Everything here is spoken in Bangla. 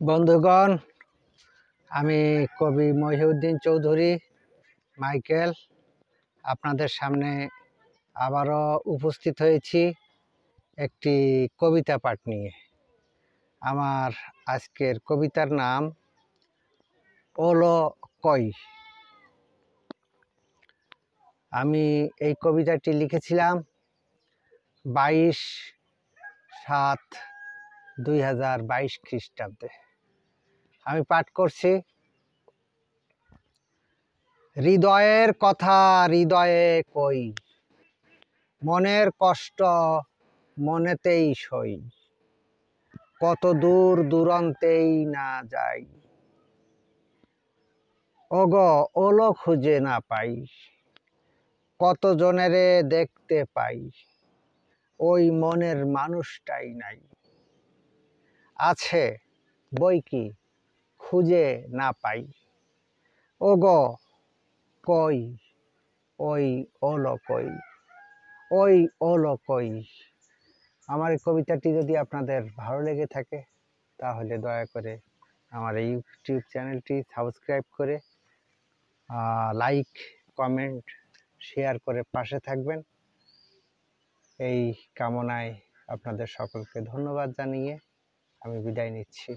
বন্ধুগণ, আমি কবি মহিউদ্দিন চৌধুরী মাইকেল আপনাদের সামনে আবারও উপস্থিত হয়েছি একটি কবিতা পাঠ নিয়ে। আমার আজকের কবিতার নাম ওলো কই। আমি এই কবিতাটি লিখেছিলাম 22/7/2022 খ্রিস্টাব্দে। আমি পাঠ করছি। হৃদয়ের কথা হৃদয়ে কই, মনের কষ্ট মনেতেই সই, কত দূর দূরান্তেই না যাই, ওগো ওলো খুঁজে না পাই, কত জনেরে দেখতে পাই, ওই মনের মানুষটাই নাই, আছে বই কি খুঁজে না পাই, ওগো কই ওই ওলো কই, ওই ওলো কই। আমার এই কবিতাটি যদি আপনাদের ভালো লেগে থাকে তাহলে দয়া করে আমার এই ইউটিউব চ্যানেলটি সাবস্ক্রাইব করে লাইক, কমেন্ট, শেয়ার করে পাশে থাকবেন। এই কামনায় আপনাদের সকলকে ধন্যবাদ জানিয়ে আমি বিদায় নিচ্ছি।